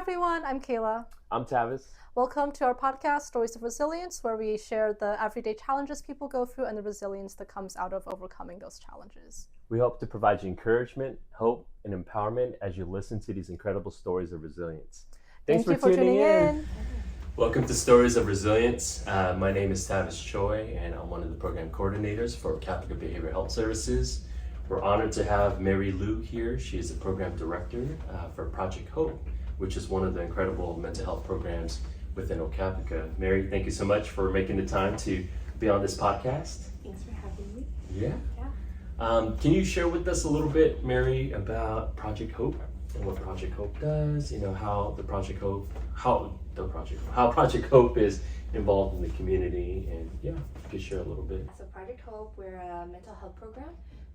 everyone, I'm Kayla. I'm Tavis. Welcome to our podcast, Stories of Resilience, where we share the everyday challenges people go through and the resilience that comes out of overcoming those challenges. We hope to provide you encouragement, hope, and empowerment as you listen to these incredible stories of resilience. Thank you for tuning in. Welcome to Stories of Resilience. My name is Tavis Choi, and I'm one of the program coordinators for Catholic Behavioral Health Services. We're honored to have Mary Lou here. She is the program director for Project Hope, which is one of the incredible mental health programs within Ocapica. Mary, thank you so much for making the time to be on this podcast. Thanks for having me. Yeah. Can you share with us a little bit, Mary, about Project Hope and what Project Hope does? You know, how Project Hope is involved in the community, and yeah, if you could share a little bit. So Project Hope, we're a mental health program.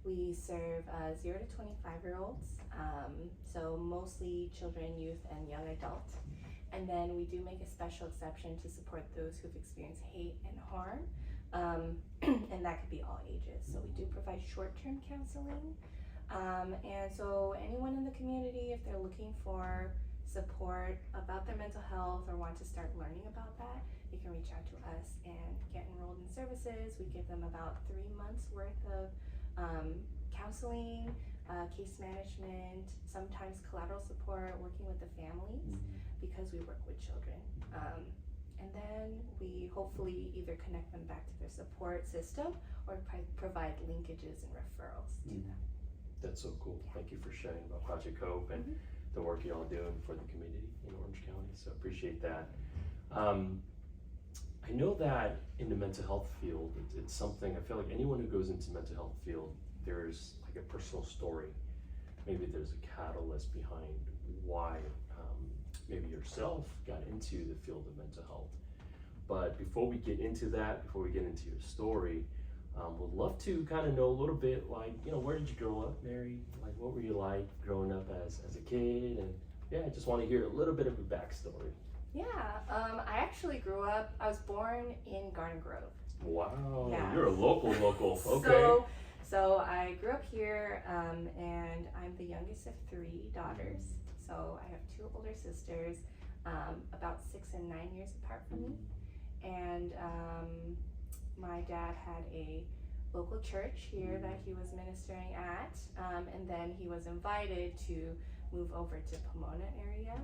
We serve 0 to 25-year-olds, so mostly children, youth, and young adults. And then we do make a special exception to support those who've experienced hate and harm, and that could be all ages. So we do provide short-term counseling, and so anyone in the community, if they're looking for support about their mental health or want to start learning about that, they can reach out to us and get enrolled in services. We give them about 3 months worth of counseling, case management, sometimes collateral support, working with the families, because we work with children. And then we hopefully either connect them back to their support system or provide linkages and referrals to them. That's so cool. Yeah. Thank you for sharing about Project Hope and the work you're all doing for the community in Orange County. So appreciate that. I know that in the mental health field, it's something, I feel like anyone who goes into mental health field, there's like a personal story. Maybe there's a catalyst behind why maybe yourself got into the field of mental health. But before we get into that, before we get into your story, would love to kind of know a little bit, like, you know, where did you grow up, Mary? Like, what were you like growing up as a kid? And yeah, I just want to hear a little bit of a backstory. Yeah, I actually grew up, I was born in Garden Grove. Wow, Yeah. You're a local, okay. So I grew up here, and I'm the youngest of 3 daughters. So I have 2 older sisters, about 6 and 9 years apart from me. And my dad had a local church here that he was ministering at, and then he was invited to move over to Pomona area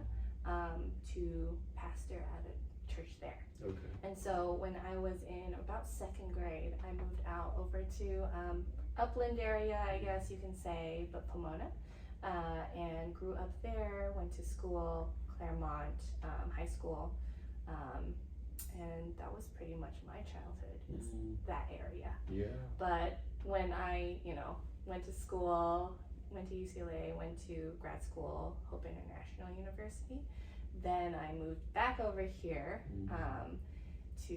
to pastor at a church there. Okay. And so when I was in about 2nd grade, I moved out over to Upland area, I guess you can say, but Pomona, and grew up there, went to school, Claremont High School, and that was pretty much my childhood, is that area. Yeah. But when I, went to school, went to UCLA, went to grad school, Hope International University, then I moved back over here to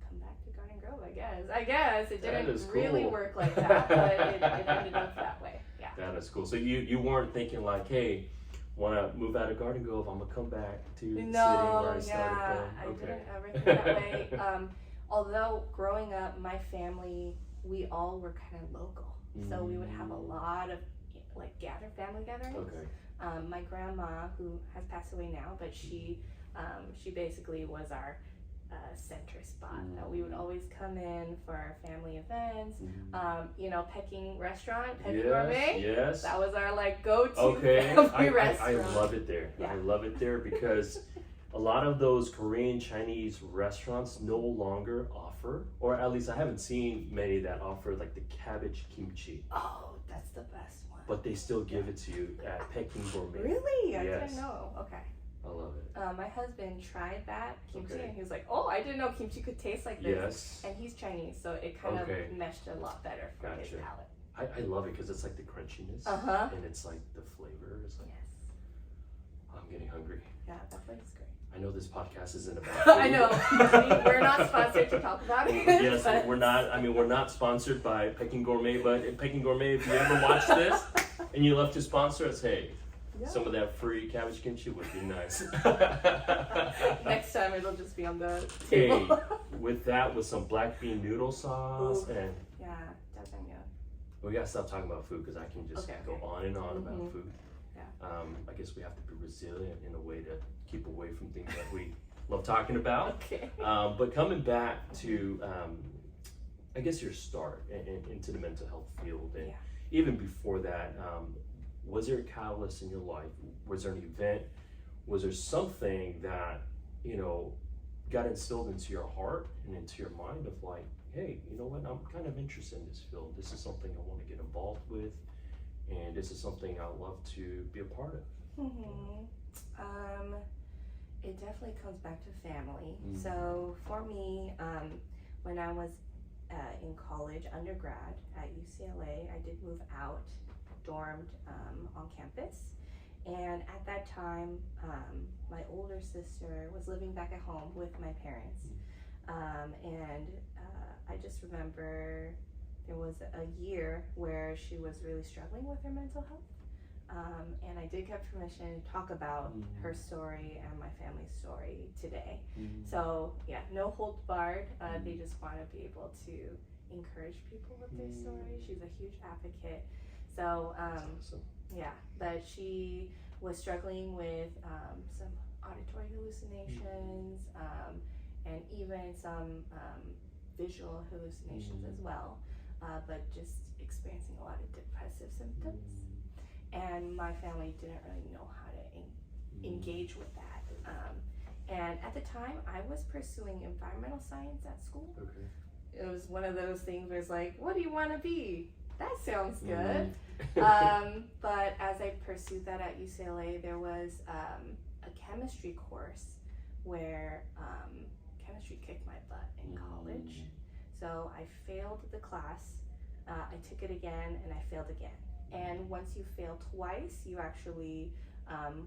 come back to Garden Grove, I guess. It didn't really work like that, but it ended up that way. Yeah. That is cool. So you weren't thinking like, hey, want to move out of Garden Grove, I'm going to come back to the city where I started from? I didn't ever think that way. Although growing up, my family, we all were kind of local. So we would have a lot of family gatherings. Okay. My grandma, who has passed away now, but she basically was our center spot. We would always come in for our family events. Peking restaurant, Peking Gourmet. Yes. That was our go-to family restaurant. I love it there. Yeah. I love it there because a lot of those Korean Chinese restaurants no longer offer, or at least I haven't seen many that offer like the cabbage kimchi. Oh, that's the best one. But they still give it to you at Peking Gourmet. Really? I Yes. didn't know. Okay. I love it. My husband tried that kimchi, Okay. and he was like, "Oh, I didn't know kimchi could taste like this." Yes. And he's Chinese, so it kind Okay. of meshed a lot better for his Gotcha. palate. I love it because it's like the crunchiness and it's like the flavor. It's like, Yes. I'm getting hungry. Yeah, that place is great. I know this podcast isn't about food. I know. We're not sponsored to talk about it. Yes, but... we're not. I mean, we're not sponsored by Peking Gourmet, but at Peking Gourmet, if you ever watch this and you love to sponsor us, hey, some of that free cabbage kimchi would be nice. Next time it'll just be on the Hey, table. with some black bean noodle sauce. Ooh. And Yeah, definitely. we gotta stop talking about food because I can just go on and on about food. Yeah. I guess we have to be resilient in a way to keep away from things that we love talking about. Okay. But coming back to, I guess your start into the mental health field, and even before that, was there a catalyst in your life? Was there an event? Was there something that, you know, got instilled into your heart and into your mind of like, hey, you know what, I'm kind of interested in this field. This is something I want to get involved with, and this is something I love to be a part of. It definitely comes back to family. So for me, when I was in college, undergrad at UCLA, I did move out, dormed on campus. And at that time, my older sister was living back at home with my parents. And I just remember there was a year where she was really struggling with her mental health. And I did get permission to talk about her story and my family's story today. So yeah, no holds barred. They just want to be able to encourage people with their story. She's a huge advocate. So Awesome. yeah, but she was struggling with some auditory hallucinations and even some visual hallucinations as well, but just experiencing a lot of depressive symptoms. And my family didn't really know how to engage with that. And at the time, I was pursuing environmental science at school. Okay. It was one of those things where it's like, what do you want to be? That sounds good. But as I pursued that at UCLA, there was a chemistry course where chemistry kicked my butt in college. So I failed the class, I took it again, and I failed again. And once you fail twice, you actually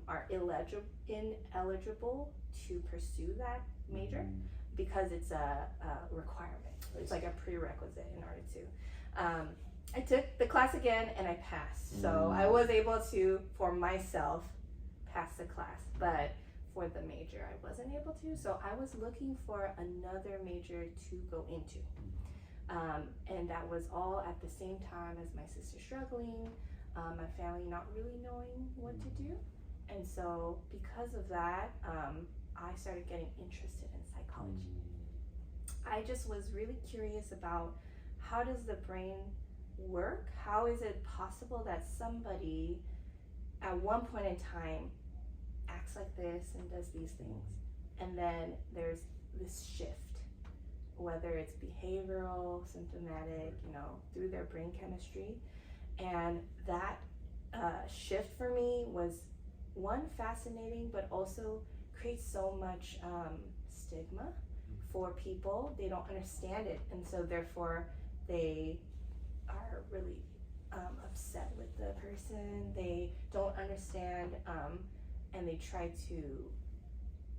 are ineligible to pursue that major because it's a requirement. It's like a prerequisite in order to. I took the class again and I passed. So I was able to, for myself, pass the class. But for the major, I wasn't able to. So I was looking for another major to go into. And that was all at the same time as my sister struggling, my family not really knowing what to do. And so because of that, I started getting interested in psychology. I just was really curious about how does the brain work? How is it possible that somebody at one point in time acts like this and does these things, and then there's this shift, whether it's behavioral, symptomatic, you know, through their brain chemistry. And that shift for me was, one, fascinating, but also creates so much stigma for people. They don't understand it, and so therefore they are really upset with the person. They don't understand, and they try to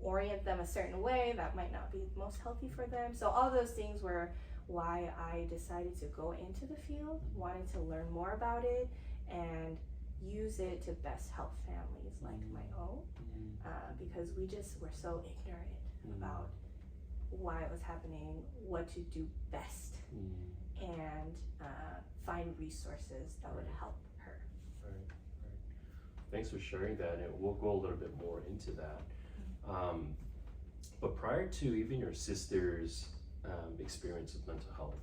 orient them a certain way that might not be most healthy for them. So all those things were why I decided to go into the field, wanted to learn more about it and use it to best help families like my own, because we just were so ignorant about why it was happening, what to do best, and find resources that would help her. Right. Thanks for sharing that, and we'll go a little bit more into that. But prior to even your sister's experience with mental health,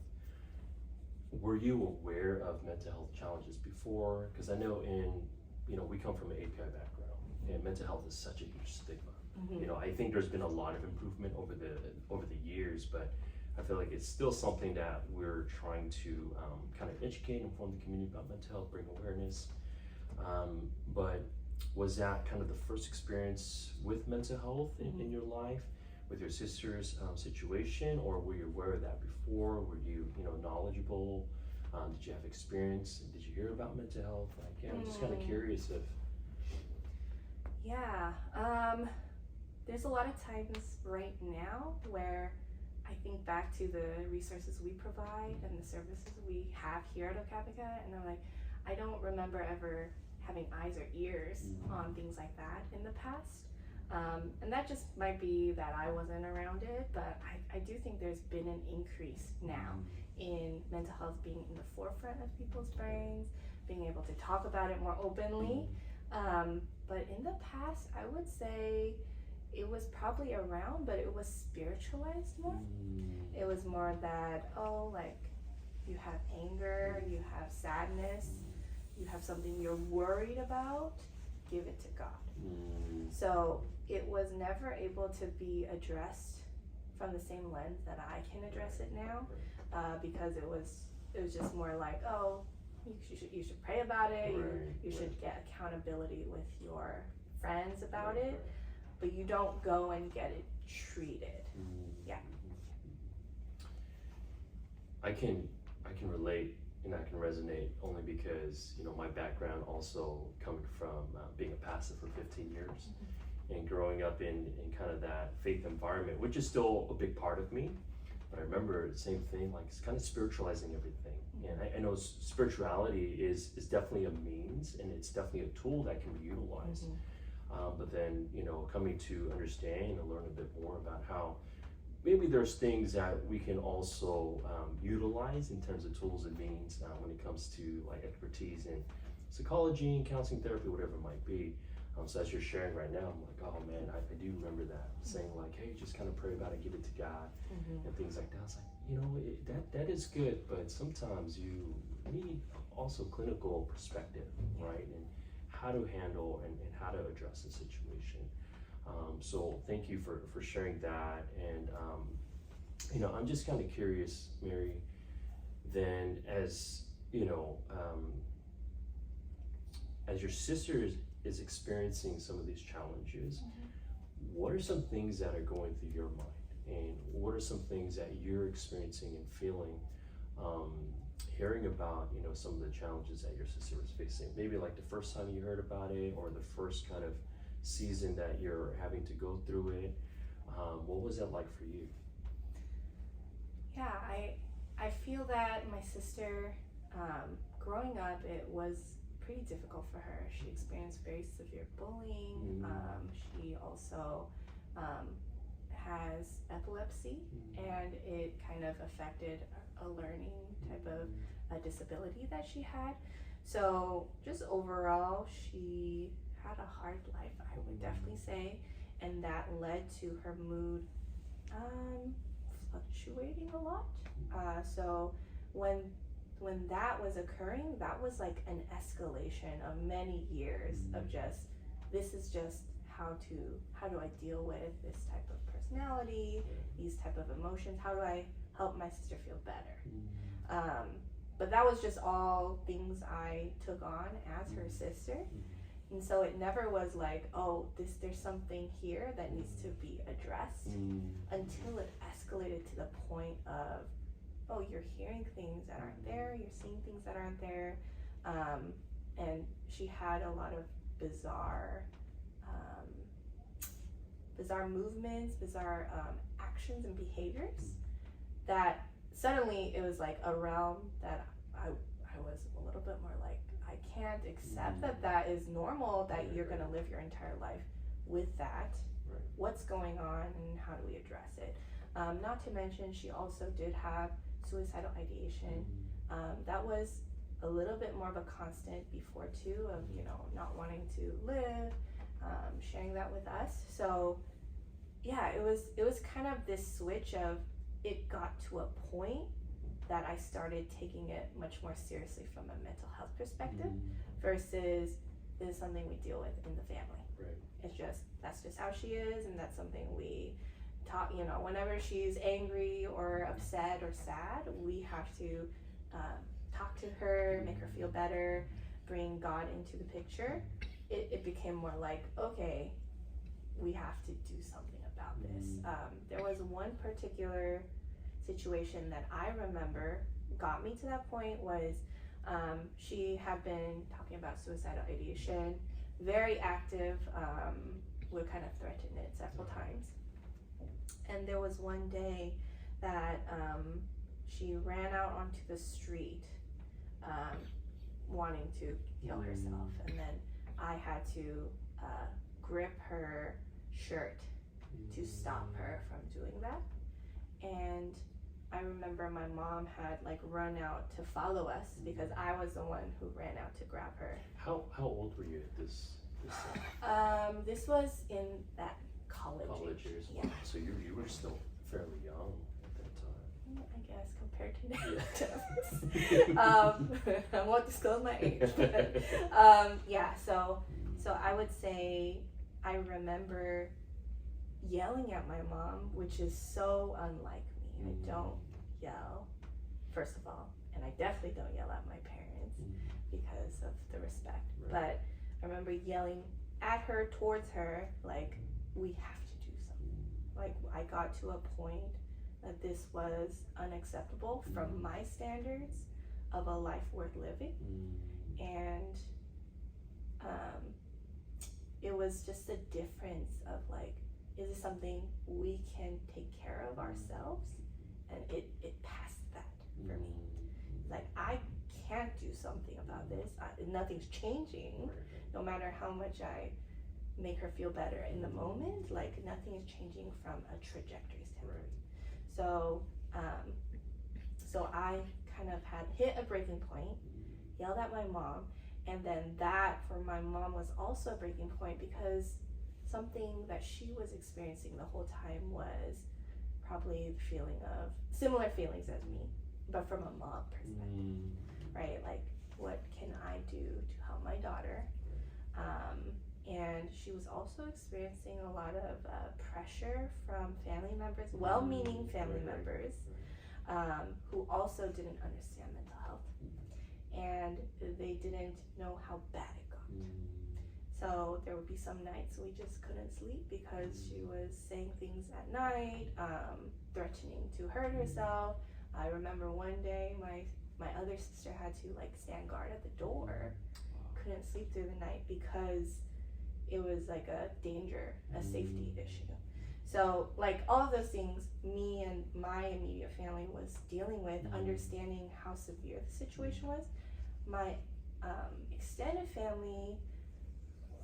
were you aware of mental health challenges before? Because I know we come from an API background, and mental health is such a huge stigma. You know, I think there's been a lot of improvement over the years, but I feel like it's still something that we're trying to kind of educate and inform the community about mental health, bring awareness. But was that kind of the first experience with mental health in your life, with your sister's situation, or were you aware of that before? Were you knowledgeable? Did you have experience? Did you hear about mental health? Like, I'm just kind of curious if. Yeah, there's a lot of times right now where I think back to the resources we provide and the services we have here at Okapica, and I'm like, I don't remember ever having eyes or ears on things like that in the past. And that just might be that I wasn't around it, but I do think there's been an increase now in mental health being in the forefront of people's brains, being able to talk about it more openly. But in the past, I would say it was probably around, but it was spiritualized more. It was more that, oh, like you have anger, you have sadness, you have something you're worried about, give it to God. So it was never able to be addressed from the same lens that I can address it now, because it was just more like, oh, you should pray about it. You should get accountability with your friends about it, but you don't go and get it treated. Yeah. I can relate and I can resonate only because, you know, my background also coming from being a pastor for 15 years and growing up in kind of that faith environment, which is still a big part of me. But I remember the same thing, like it's kind of spiritualizing everything. And I know spirituality is definitely a means and it's definitely a tool that can be utilized. But then, you know, coming to understand and learn a bit more about how maybe there's things that we can also utilize in terms of tools and means when it comes to like expertise in psychology and counseling therapy, whatever it might be. So as you're sharing right now, I'm like, oh man, I do remember that saying like, hey, just kind of pray about it, give it to God, and things like that. It's like, you know, that is good, but sometimes you need also clinical perspective, right? And how to handle and how to address the situation. So thank you for sharing that. And, you know, I'm just kind of curious, Mary, then as, you know, as your sister is experiencing some of these challenges, what are some things that are going through your mind? And what are some things that you're experiencing and feeling, hearing about, you know, some of the challenges that your sister was facing? Maybe like the first time you heard about it or the first kind of season that you're having to go through it. What was that like for you? Yeah, I feel that my sister, growing up, it was pretty difficult for her. She experienced very severe bullying. She also has epilepsy, and it kind of affected a learning type of a disability that she had. So just overall, she had a hard life, I would definitely say, and that led to her mood fluctuating a lot. So when that was occurring, that was like an escalation of many years of just, this is just how do I deal with this type of personality, these type of emotions, how do I help my sister feel better? But that was just all things I took on as her sister. And so it never was like, oh, there's something here that needs to be addressed, until it escalated to the point of, oh, you're hearing things that aren't there, you're seeing things that aren't there. And she had a lot of bizarre movements, bizarre actions and behaviors that suddenly it was like a realm that I was a little bit more like, I can't accept that is normal, that you're gonna live your entire life with that. What's going on and how do we address it? Not to mention, she also did have suicidal ideation. That was a little bit more of a constant before too, of, you know, not wanting to live, sharing that with us. So yeah, it was kind of this switch of, it got to a point that I started taking it much more seriously from a mental health perspective, versus this is something we deal with in the family. It's just, that's just how she is, and that's something we talk, you know, whenever she's angry or upset or sad, we have to talk to her, make her feel better, bring God into the picture. It became more like, okay, we have to do something about this. There was one particular situation that I remember got me to that point was, she had been talking about suicidal ideation, very active, would kind of threaten it several times. And there was one day that she ran out onto the street, wanting to kill herself, and then I had to grip her shirt to stop her from doing that. And I remember my mom had like run out to follow us because I was the one who ran out to grab her. How old were you at this time? This was in that college Years. Yeah. So you were still fairly young at that time. I guess compared to now. I won't disclose my age. But, yeah. So I would say I remember yelling at my mom, which is so unlike me. I don't yell, first of all, and I definitely don't yell at my parents because of the respect. Right. But I remember yelling at her, towards her, like, we have to do something. Like, I got to a point that this was unacceptable from my standards of a life worth living. And it was just a difference of like, is this something we can take care of ourselves? And it passed that for me. Like, I can't do something about this. Nothing's changing. No matter how much I make her feel better in the moment, like nothing is changing from a trajectory standpoint. So I kind of had hit a breaking point, yelled at my mom, and then that for my mom was also a breaking point because something that she was experiencing the whole time was probably the feeling of similar feelings as me, but from a mom perspective, right? Like, what can I do to help my daughter? And she was also experiencing a lot of pressure from family members, well-meaning family members, who also didn't understand mental health, and they didn't know how bad it got. So there would be some nights we just couldn't sleep because she was saying things at night, threatening to hurt herself. I remember one day my other sister had to like stand guard at the door. Couldn't sleep through the night because it was like a danger, a safety issue. So like all of those things, me and my immediate family was dealing with, understanding how severe the situation was. My extended family,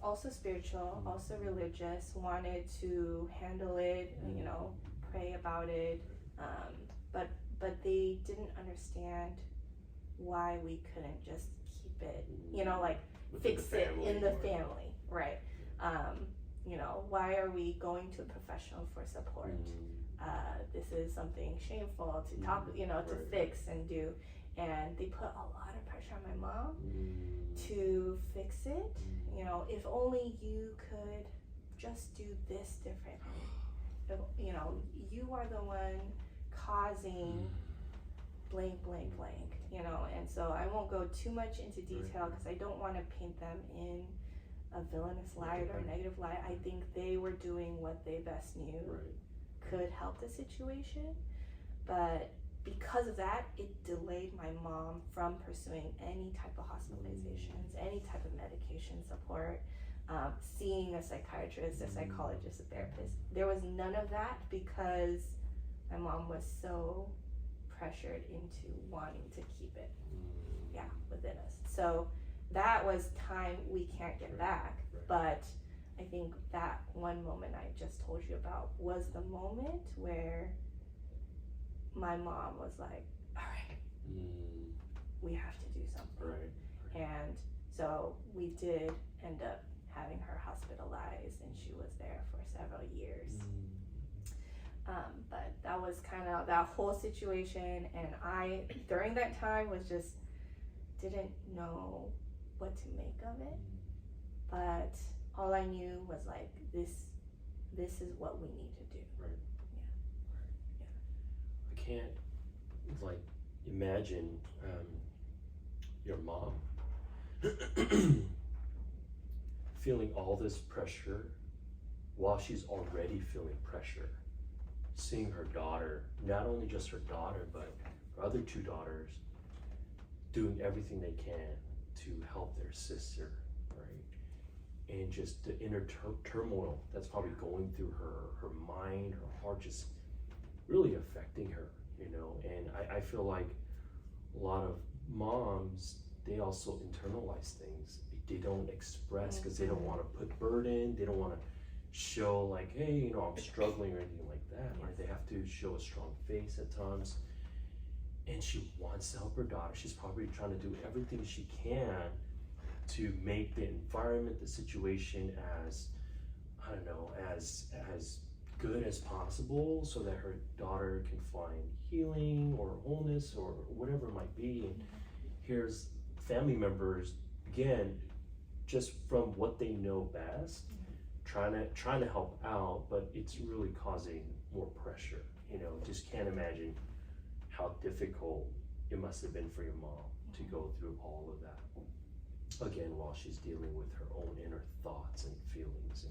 also spiritual, also religious, wanted to handle it, you know, pray about it, but they didn't understand why we couldn't just keep it, you know, like fix it in the family, right? You know, why are we going to a professional for support? This is something shameful to talk, you know, to fix and do. And they put a lot of pressure on my mom to fix it. You know, if only you could just do this differently. If, you know, you are the one causing blank, blank, blank, you know. And so I won't go too much into detail because I don't want to paint them in a villainous light or a negative light. I think they were doing what they best knew could help the situation, but because of that, it delayed my mom from pursuing any type of hospitalizations, any type of medication support, seeing a psychiatrist, a psychologist, a therapist. There was none of that because my mom was so pressured into wanting to keep it, within us. So that was time we can't get back, but I think that one moment I just told you about was the moment where my mom was like, all right, we have to do something. And so we did end up having her hospitalized, and she was there for several years. But that was kind of that whole situation, and I, during that time, was just didn't know what to make of it. But all I knew was like, this is what we need to do. I can't like imagine your mom feeling all this pressure while she's already feeling pressure, seeing her daughter, not only just her daughter but her other two daughters, doing everything they can to help their sister, right? And just the inner turmoil that's probably going through her mind, her heart, just really affecting her, you know. And I feel like a lot of moms, they also internalize things. They don't express because they don't want to put burden. They don't want to show like, hey, you know, I'm struggling or anything like that. Right? They have to show a strong face at times. and she wants to help her daughter. She's probably trying to do everything she can to make the environment, the situation as, I don't know, as good as possible so that her daughter can find healing or wholeness or whatever it might be. And here's family members, again, just from what they know best, trying to help out, but it's really causing more pressure. You know, just can't imagine how difficult it must have been for your mom to go through all of that. Again, while she's dealing with her own inner thoughts and feelings,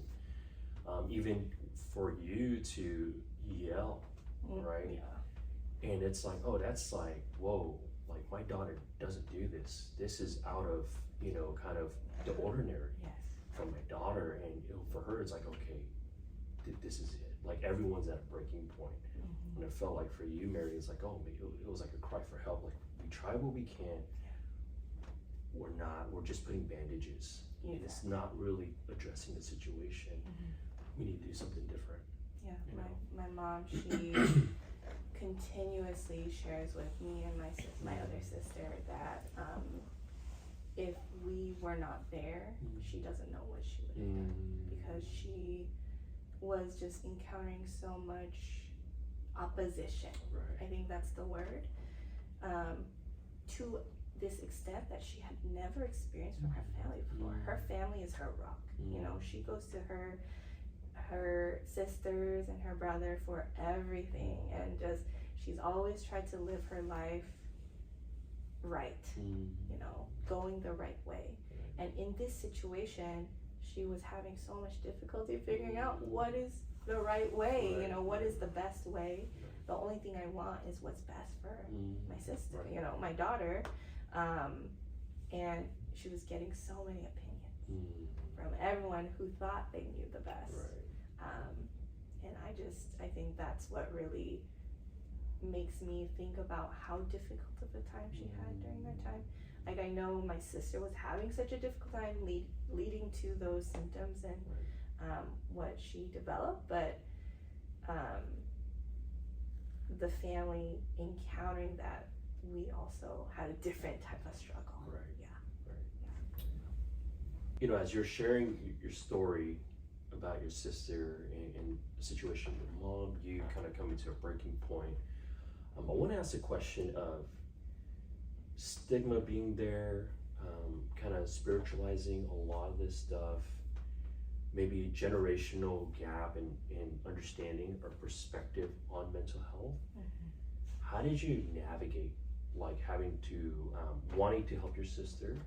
and even for you to yell, right? Yeah. And it's like, oh, that's like, whoa, like my daughter doesn't do this. This is out of, you know, kind of the ordinary from my daughter. And you know, for her, it's like, okay, this is it. Like everyone's at a breaking point. And it felt like for you, Mary, it's like, oh, it was like a cry for help. Like we try what we can. We're just putting bandages. Exactly. It's not really addressing the situation. We need to do something different. Yeah, my mom, she continuously shares with me and my other sister that if we were not there, she doesn't know what she would have done, because she was just encountering so much opposition. Right. I think that's the word. To this extent that she had never experienced from her family before. Her family is her rock. You know, she goes to her sisters and her brother for everything, and just she's always tried to live her life right, you know, going the right way. And in this situation, she was having so much difficulty figuring out what is the right way, you know, what is the best way. The only thing I want is what's best for my sister, you know, my daughter. And she was getting so many opinions from everyone who thought they knew the best. And I think that's what really makes me think about how difficult of a time she had during that time. Like, I know my sister was having such a difficult time leading to those symptoms and what she developed, but the family encountering that, we also had a different type of struggle. You know, as you're sharing your story about your sister and the situation with your mom, you kind of coming to a breaking point, I want to ask a question of stigma being there, kind of spiritualizing a lot of this stuff, maybe generational gap in understanding or perspective on mental health. How did you navigate, like, having to wanting to help your sister,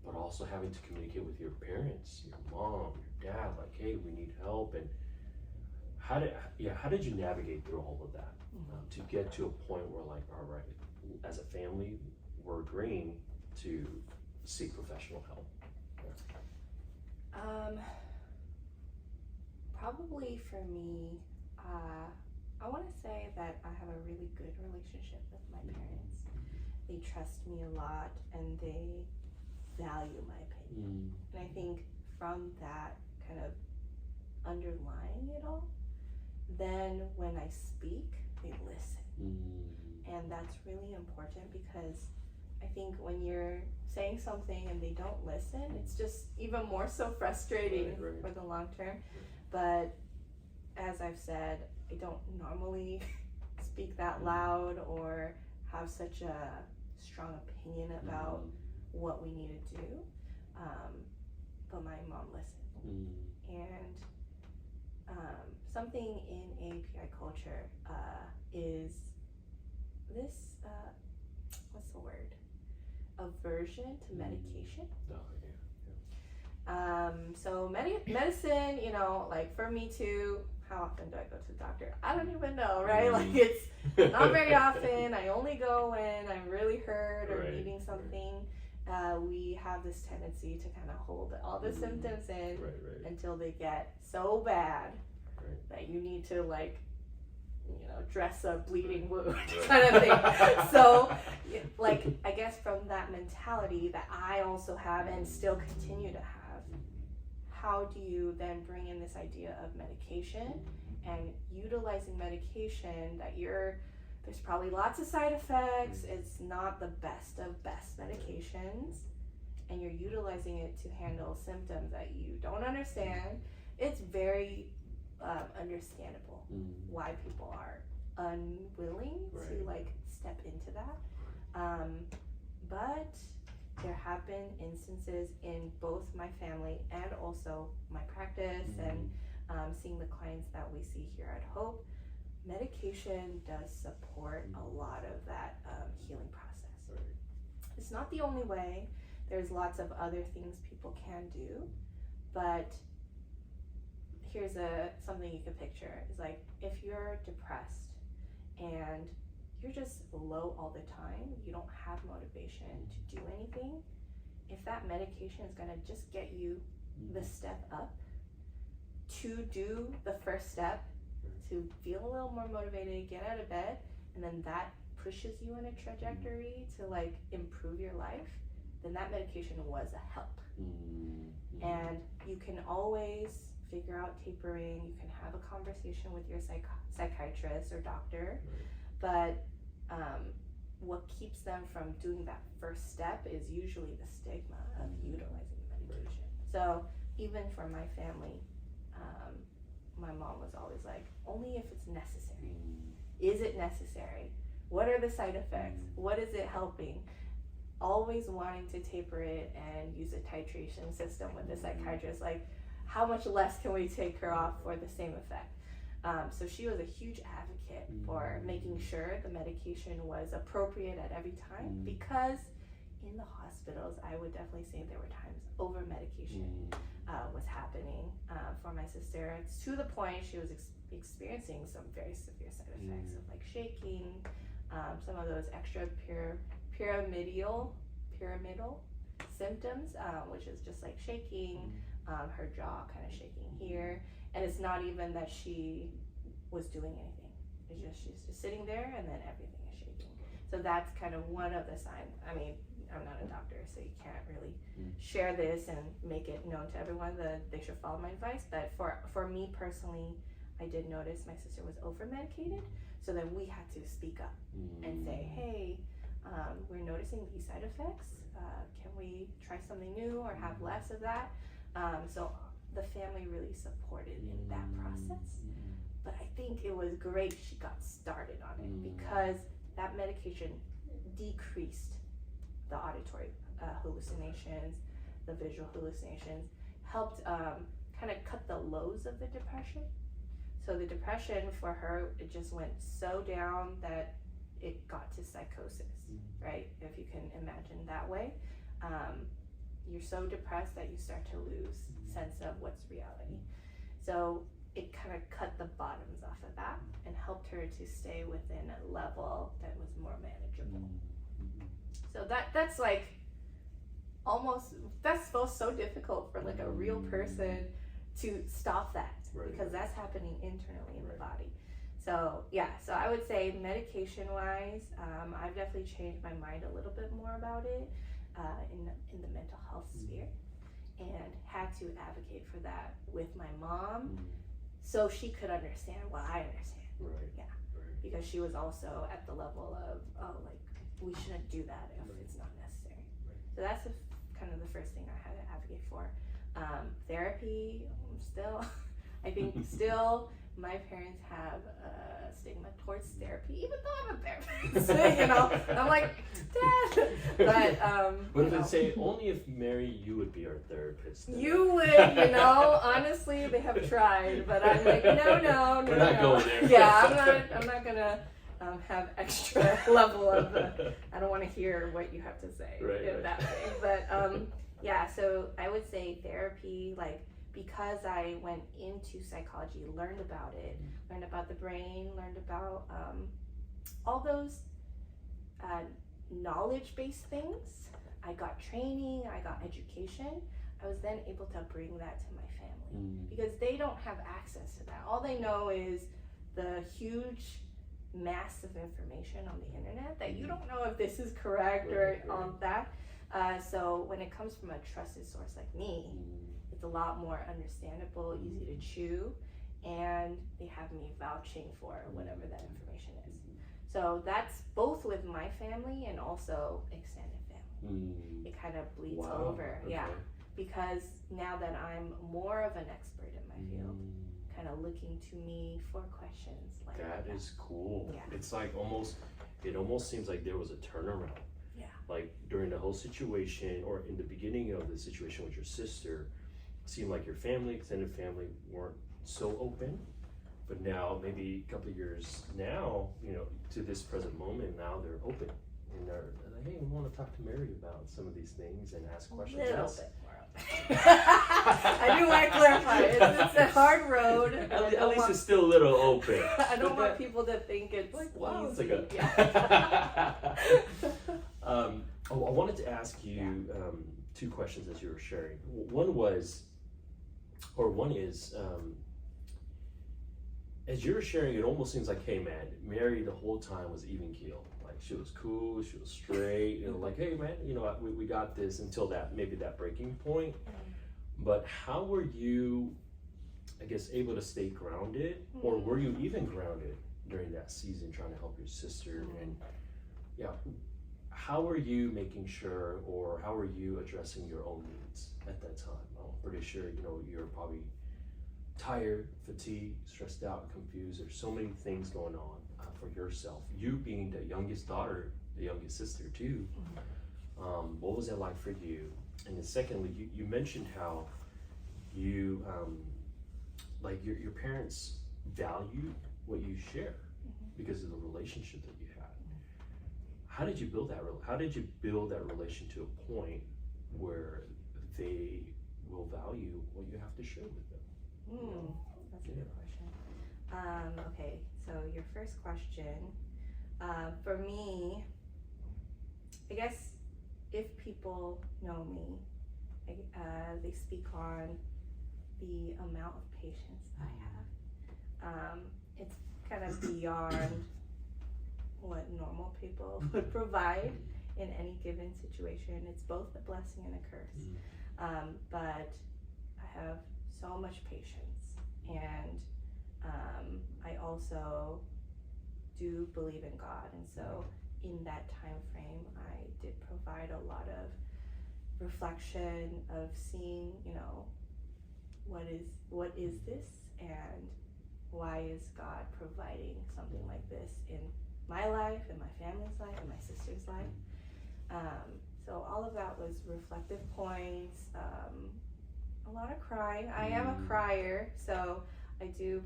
but also having to communicate with your parents, your mom, your dad, like, hey, we need help? And how did you navigate through all of that to get to a point where, like, all right, as a family, we're agreeing to seek professional help? Probably for me, I want to say that I have a really good relationship with my parents. They trust me a lot and they value my opinion. And I think from that kind of underlying it all, then when I speak, they listen. And that's really important, because I think when you're saying something and they don't listen, it's just even more so frustrating for the long term. But as I've said, I don't normally speak that loud or have such a strong opinion about what we need to do. But my mom listened. And something in API culture is this, what's the word? Aversion to medication. So medicine, you know, like for me too, how often do I go to the doctor? I don't even know, right? Like, it's not very often. I only go when I'm really hurt or needing something. We have this tendency to kind of hold all the symptoms in until they get so bad that you need to, like, you know, dress a bleeding wound kind of thing. So, like, I guess from that mentality that I also have and still continue to have, how do you then bring in this idea of medication and utilizing medication there's probably lots of side effects. It's not the best of best medications, and you're utilizing it to handle symptoms that you don't understand. It's very understandable why people are unwilling to like step into that. But there have been instances in both my family and also my practice and seeing the clients that we see here at Hope. Medication does support a lot of that healing process. It's not the only way. There's lots of other things people can do, but here's something you can picture. It's like if you're depressed and you're just low all the time, you don't have motivation to do anything, if that medication is gonna just get you the step up to do the first step, to feel a little more motivated, get out of bed, and then that pushes you in a trajectory to like improve your life, then that medication was a help. And you can always figure out tapering, you can have a conversation with your psychiatrist or doctor, but what keeps them from doing that first step is usually the stigma of utilizing the medication. So even for my family, my mom was always like, only if it's necessary. Is it necessary? What are the side effects? What is it helping? Always wanting to taper it and use a titration system with the psychiatrist, like how much less can we take her off for the same effect? So she was a huge advocate for making sure the medication was appropriate at every time, because in the hospitals, I would definitely say there were times over medication was happening for my sister. It's to the point she was experiencing some very severe side effects of like shaking, some of those extra pyramidal symptoms, which is just like shaking, her jaw kind of shaking here. And it's not even that she was doing anything. It's just she's just sitting there and then everything is shaking. So that's kind of one of the signs. I mean, I'm not a doctor, so you can't really share this and make it known to everyone that they should follow my advice. But for me personally, I did notice my sister was over medicated. So then we had to speak up and say, hey, we're noticing these side effects. Can we try something new or have less of that? So the family really supported in that process. But I think it was great she got started on it, because that medication decreased the auditory hallucinations, the visual hallucinations, helped kind of cut the lows of the depression. So the depression for her, it just went so down that it got to psychosis, right? If you can imagine that way. You're so depressed that you start to lose sense of what's reality. So it kind of cut the bottoms off of that and helped her to stay within a level that was more manageable. So that's like almost, that's so difficult for like a real person to stop that, because that's happening internally in the body. So yeah, so I would say medication wise, I've definitely changed my mind a little bit more about it in the mental health sphere, and had to advocate for that with my mom, so she could understand what I understand. Because she was also at the level of, oh, like, we shouldn't do that if it's not necessary. So that's kind of the first thing I had to advocate for. Therapy, still, I think still my parents have a stigma towards therapy, even though I'm a therapist. You know, I'm like, Dad. But what if they say only if Mary, you would be our therapist? You would, you know. Honestly, they have tried, but I'm like, no. We're not going there. Yeah, I'm not gonna have extra level of. I don't want to hear what you have to say in that way. But yeah, so I would say therapy, like, because I went into psychology, learned about it, learned about the brain, learned about all those knowledge-based things. I got training, I got education. I was then able to bring that to my family, because they don't have access to that. All they know is the huge mass of information on the internet that you don't know if this is correct or all that. So when it comes from a trusted source like me, it's a lot more understandable, easy to chew, and they have have me vouching for whatever that information is. So that's both with my family and also extended family. It kind of bleeds over, yeah. Because now that I'm more of an expert in my field, kind of looking to me for questions like that. That is cool. Yeah. It's like it almost seems like there was a turnaround. Yeah. Like during the whole situation, or in the beginning of the situation with your sister, it seemed like your family, extended family, weren't so open. But now, maybe a couple of years now, to this present moment, now they're open. And they're like, hey, we want to talk to Mary about some of these things and ask questions. A little bit more open. I do want to clarify. It's a hard road. At least it's still a little open. I don't want people to think it's like, wow, it's like a... I wanted to ask you two questions as you were sharing. One is, as you were sharing, it almost seems like, hey man, Mary the whole time was even keeled. Like she was cool, she was straight, like, hey man, we got this until maybe that breaking point. But how were you, I guess, able to stay grounded, or were you even grounded during that season trying to help your sister? And how were you making sure, or how were you addressing your own needs at that time? I'm pretty sure, you're probably tired, fatigued, stressed out, confused. There's so many things going on for yourself. You being the youngest daughter, the youngest sister too. What was that like for you? And then secondly, you mentioned how you, like your parents value what you share because of the relationship that you had. How did you build that? How did you build that relation to a point where they will value what you have to share with them? That's a good question. Okay, so your first question, for me, I guess if people know me, they speak on the amount of patience I have. It's kind of beyond what normal people would provide in any given situation. It's both a blessing and a curse. But I have so much patience, and I also do believe in God, and so in that time frame I did provide a lot of reflection of seeing, what is this, and why is God providing something like this in my life, in my family's life, in my sister's life. So all of that was reflective points, a lot of crying. I am a crier, so I do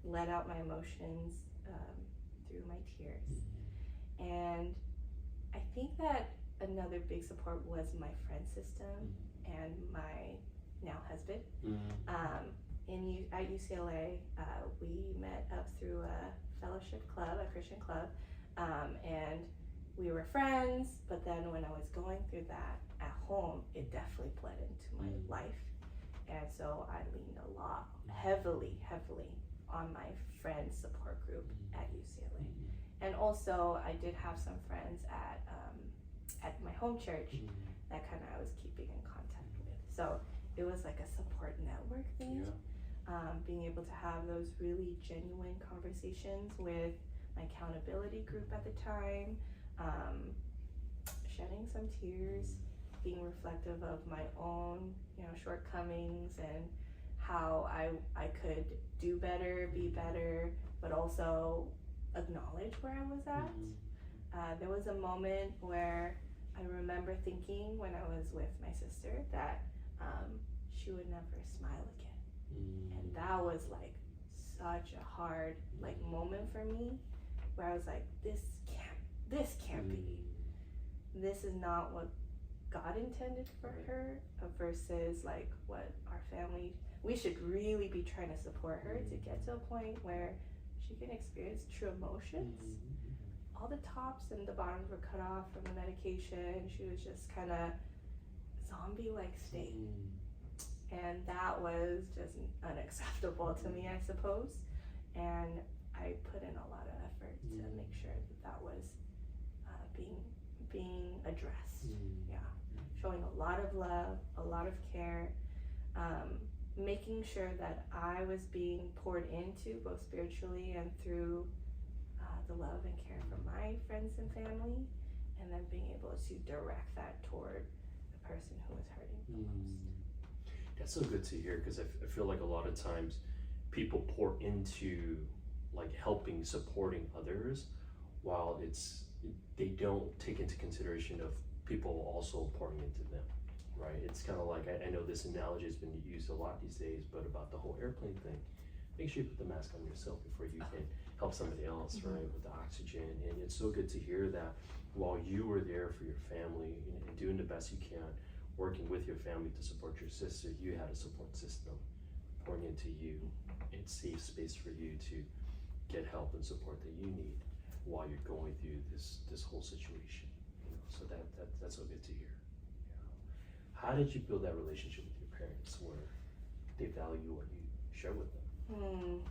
let out my emotions through my tears. And I think that another big support was my friend system and my now husband. At UCLA, we met up through a fellowship club, a Christian club, and we were friends, but then when I was going through that at home, it definitely bled into my life. And so I leaned a lot, heavily on my friend support group at UCLA. And also I did have some friends at my home church that kind of I was keeping in contact with. So it was like a support network thing. Being able to have those really genuine conversations with my accountability group at the time, shedding some tears, being reflective of my own, shortcomings and how I could do better, be better, but also acknowledge where I was at. There was a moment where I remember thinking when I was with my sister that she would never smile again. And that was like such a hard moment for me, where I was like, this can't be. This is not what God intended for her, versus like what our family, we should really be trying to support her to get to a point where she can experience true emotions. All the tops and the bottoms were cut off from the medication. She was just kind of zombie-like state. And that was just unacceptable to me, I suppose. And I put in a lot of effort to make sure that was being addressed. Showing a lot of love, a lot of care. making sure that I was being poured into both spiritually and through the love and care from my friends and family, and then being able to direct that toward the person who was hurting the most. That's so good to hear, because I feel like a lot of times people pour into like helping, supporting others, while they don't take into consideration of people also pouring into them, right? It's kind of like, I know this analogy has been used a lot these days, but about the whole airplane thing, make sure you put the mask on yourself before you can help somebody else, right, with the oxygen. And it's so good to hear that while you were there for your family and doing the best you can, working with your family to support your sister, you had a support system pouring into you and safe space for you to get help and support that you need while you're going through this whole situation. So that's so good to hear. How did you build that relationship with your parents where they value what you share with them?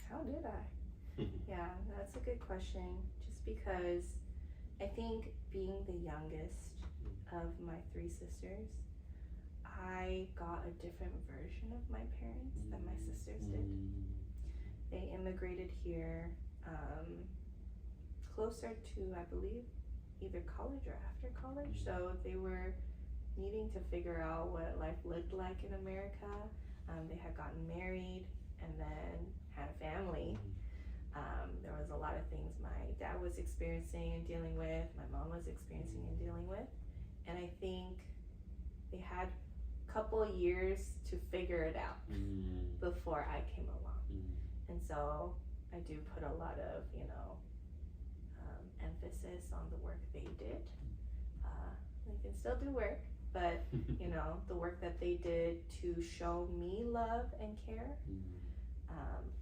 How did I? Yeah, that's a good question. Just because I think being the youngest of my three sisters, I got a different version of my parents than my sisters did. They immigrated here closer to, I believe, either college or after college. So they were needing to figure out what life looked like in America. They had gotten married and then had a family. There was a lot of things my dad was experiencing and dealing with, my mom was experiencing and dealing with. And I think they had a couple of years to figure it out before I came along. And so I do put a lot of, emphasis on the work they did. They can still do work, but the work that they did to show me love and care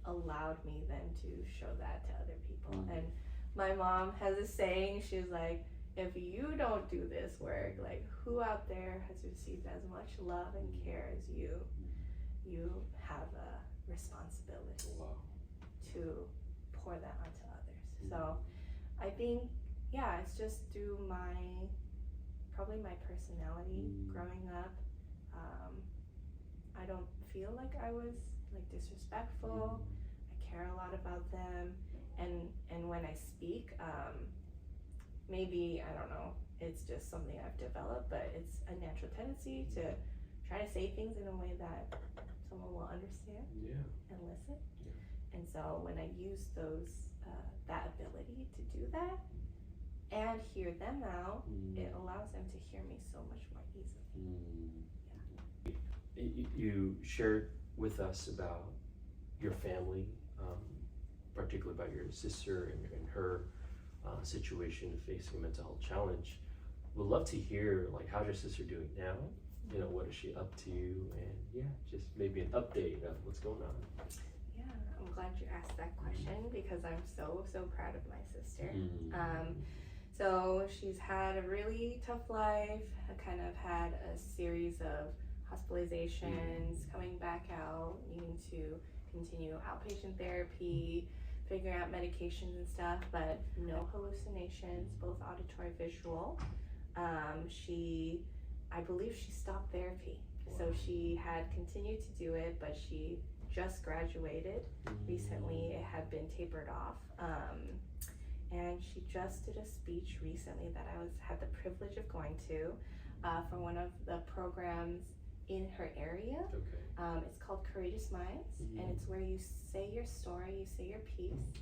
allowed me then to show that to other people. And my mom has a saying, she's like, if you don't do this work, like, who out there has received as much love and care as you have a responsibility to pour that onto others. So I think, it's just through probably my personality growing up. I don't feel like I was like disrespectful. I care a lot about them, and when I speak, maybe, I don't know, it's just something I've developed, but it's a natural tendency to try to say things in a way that someone will understand and listen. And so when I use that ability to do that and hear them out, it allows them to hear me so much more easily. You shared with us about your family, particularly about your sister and her situation facing a mental health challenge. We'd love to hear, like, how's your sister doing now? What is she up to? And just maybe an update of what's going on. Yeah, I'm glad you asked that question because I'm so proud of my sister. So she's had a really tough life. I kind of had a series of hospitalizations, coming back out, needing to continue outpatient therapy, figuring out medications and stuff, but no hallucinations, both auditory, visual. I believe she stopped therapy. So she had continued to do it, but she just graduated recently. It had been tapered off. And she just did a speech recently that I had the privilege of going to for one of the programs in her area. It's called Courageous Minds, and it's where you say your story, you say your piece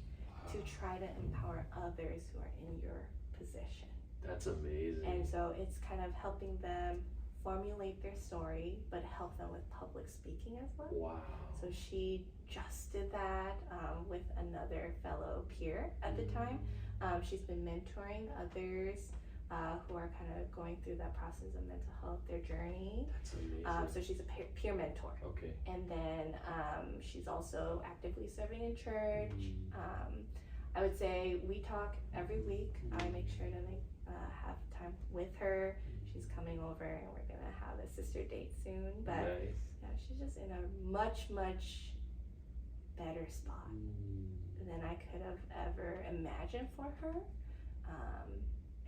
to try to empower others who are in your position. That's amazing. And so it's kind of helping them formulate their story, but help them with public speaking as well. Wow. So she just did that with another fellow peer at the time. She's been mentoring others who are kind of going through that process of mental health, their journey. That's amazing. So she's a peer mentor. Okay. And then she's also actively serving in church. I would say we talk every week. I make sure to have time with her. She's coming over and we're gonna have a sister date soon. But nice. she's just in a much better spot than I could have ever imagined for her.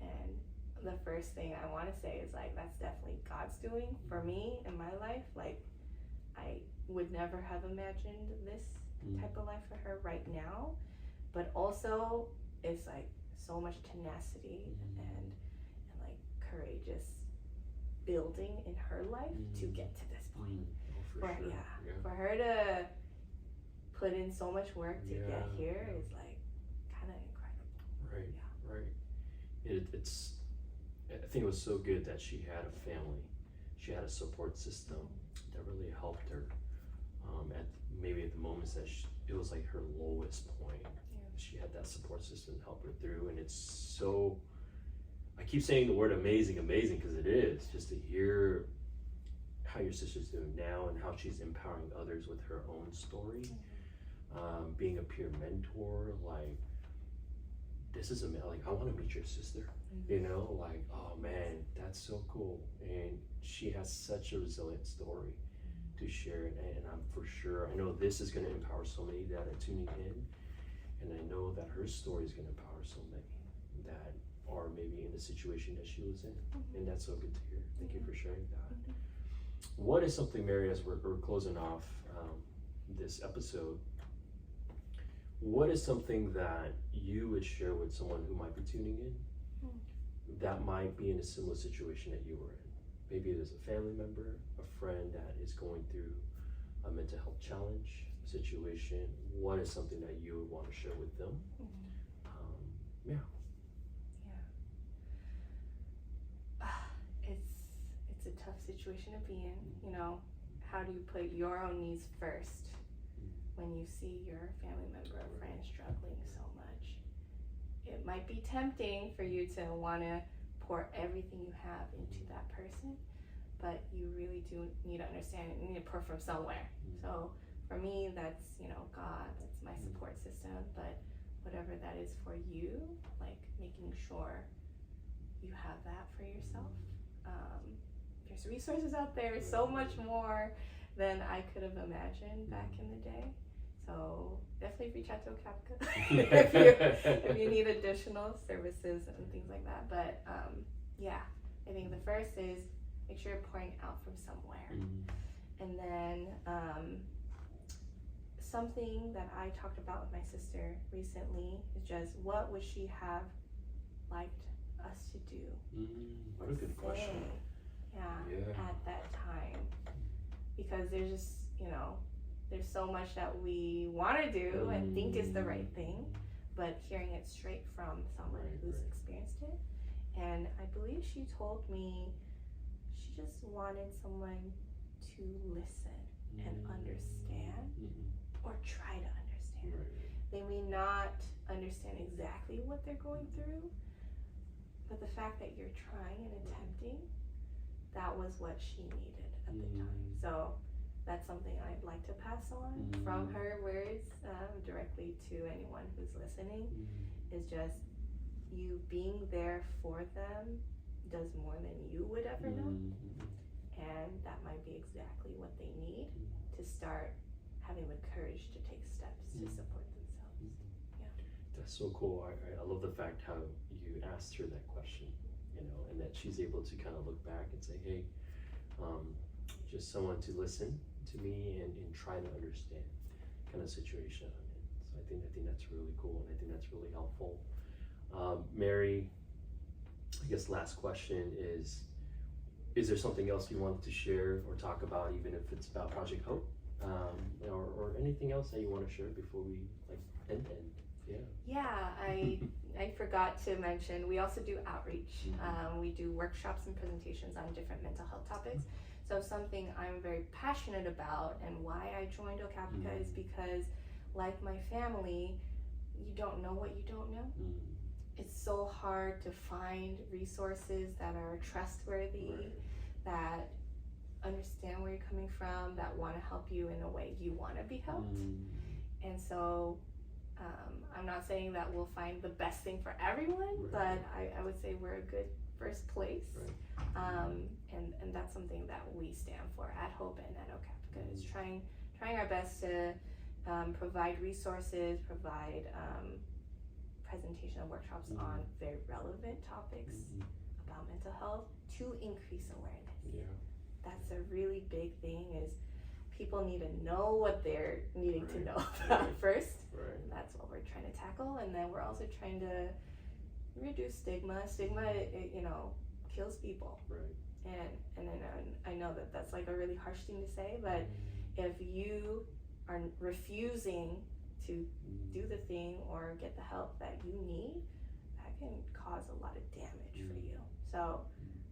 And the first thing I want to say is like that's definitely God's doing for me in my life. Like I would never have imagined this type of life for her right now, but also it's like so much tenacity and like courageous building in her life to get to this point. For sure. For her to put in so much work to get here is like kind of incredible. Right. It's I think it was so good that she had a family, she had a support system that really helped her at maybe at the moments that it was like her lowest point. She had that support system to help her through, and it's so, I keep saying the word amazing because it is, just to hear how your sister's doing now and how she's empowering others with her own story. Being a peer mentor, like this is amazing. Like I want to meet your sister, you know, like oh man, that's so cool. And she has such a resilient story to share, and I'm for sure, I know this is going to empower so many that are tuning in, and I know that her story is going to empower so many that are maybe in the situation that she was in, and that's so good to hear. Thank you for sharing that. What is something, Mary, as we're closing off this episode, what is something that you would share with someone who might be tuning in that might be in a similar situation that you were in? Maybe there's a family member, a friend that is going through a mental health challenge situation. What is something that you would want to share with them? It's a tough situation to be in. You know, how do you put your own needs first when you see your family member or friend struggling so much? It might be tempting for you to want to pour everything you have into that person, but you really do need to understand it. You need to pour from somewhere. So for me, that's, you know, God, that's my support system, but whatever that is for you, like making sure you have that for yourself. There's resources out there, so much more than I could have imagined back in the day. So definitely reach out to Okapka if you need additional services and things like that. But I think the first is make sure you're pouring out from somewhere. And then something that I talked about with my sister recently is just what would she have liked us to do? What a good question. At that time. Because there's just, you know, there's so much that we want to do and think is the right thing, but hearing it straight from someone who's experienced it. And I believe she told me she just wanted someone to listen and understand, or try to understand. They may not understand exactly what they're going through, but the fact that you're trying and attempting, that was what she needed at the time. So that's something I'd like to pass on from her words directly to anyone who's listening, is just you being there for them does more than you would ever know. And that might be exactly what they need to start having the courage to take steps to support themselves. That's so cool. I love the fact how you asked her that question, you know, and that she's able to kind of look back and say, hey, just someone to listen to me and try to understand kind of situation I'm in. So I think that's really cool, and I think that's really helpful. Mary, I guess last question is there something else you wanted to share or talk about, even if it's about Project Hope, or anything else that you want to share before we end? I forgot to mention, we also do outreach. We do workshops and presentations on different mental health topics. So something I'm very passionate about, and why I joined Okapka is because, like my family, you don't know what you don't know. It's so hard to find resources that are trustworthy, that understand where you're coming from, that want to help you in a way you want to be helped. And so I'm not saying that we'll find the best thing for everyone, but I would say we're a good first place. And that's something that we stand for at Hope and at Okapka, is trying our best to provide resources, provide presentation and workshops on very relevant topics about mental health to increase awareness. Yeah. That's a really big thing, is people need to know what they're needing to Right. know about Right. first. Right. That's what we're trying to tackle, and then we're also trying to reduce stigma. Stigma, kills people. Right. And I know that that's like a really harsh thing to say, but if you are refusing to do the thing or get the help that you need, that can cause a lot of damage for you. So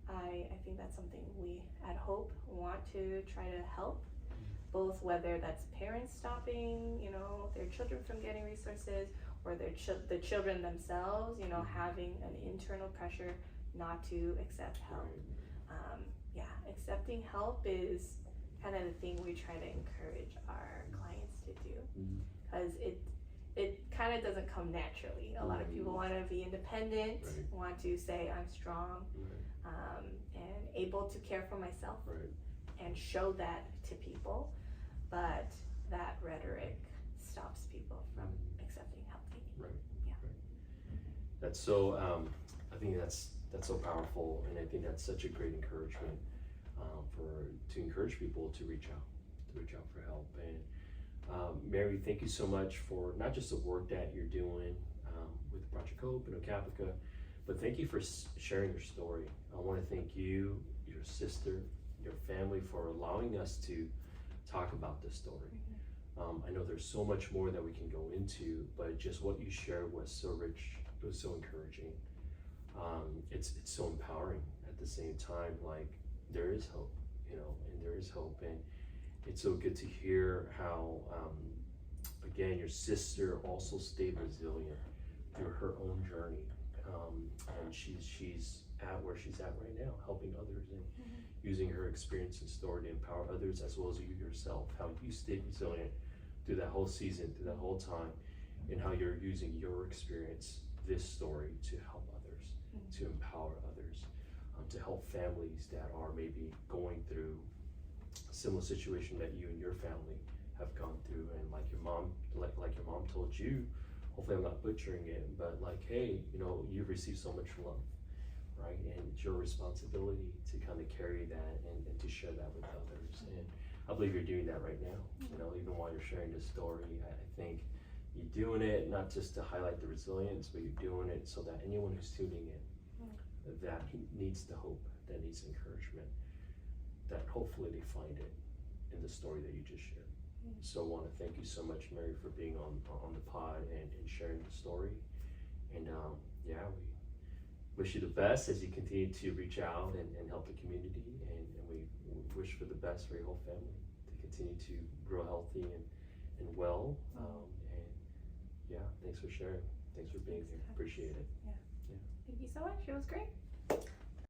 I think that's something we at Hope want to try to help, both whether that's parents stopping, their children from getting resources, or the children themselves, having an internal pressure not to accept help. Accepting help is kind of the thing we try to encourage our clients to do, because it kind of doesn't come naturally. A lot of people want to be independent, want to say I'm strong, and able to care for myself, and show that to people, but that rhetoric stops people from accepting help they need. That's so, I think that's so powerful, and I think that's such a great encouragement to encourage people to reach out for help. And Mary, thank you so much for not just the work that you're doing with Project Hope and Ocapica, but thank you for sharing your story. I want to thank you, your sister, your family, for allowing us to talk about this story. I know there's so much more that we can go into, but just what you shared was so rich. It was so encouraging. It's so empowering at the same time. Like, there is hope, and there is hope, and it's so good to hear how, again, your sister also stayed resilient through her own journey, and she's at where she's at right now, helping others and using her experience and story to empower others, as well as you yourself. How you stayed resilient through that whole season, through that whole time, and how you're using your experience, this story, to help others, to empower others, to help families that are maybe going through a similar situation that you and your family have gone through. And like your mom told you, hopefully I'm not butchering it, but like, hey, you've received so much love, right? And it's your responsibility to kind of carry that and to share that with others. And I believe you're doing that right now. Even while you're sharing this story, I think you're doing it not just to highlight the resilience, but you're doing it so that anyone who's tuning in, that needs the hope, that needs encouragement, that hopefully they find it in the story that you just shared. So I want to thank you so much, Mary, for being on the pod and sharing the story. And we wish you the best as you continue to reach out and help the community, and we wish for the best for your whole family to continue to grow healthy and well. Thanks for sharing. Thanks for being here. Appreciate it. Thank you so much. It was great.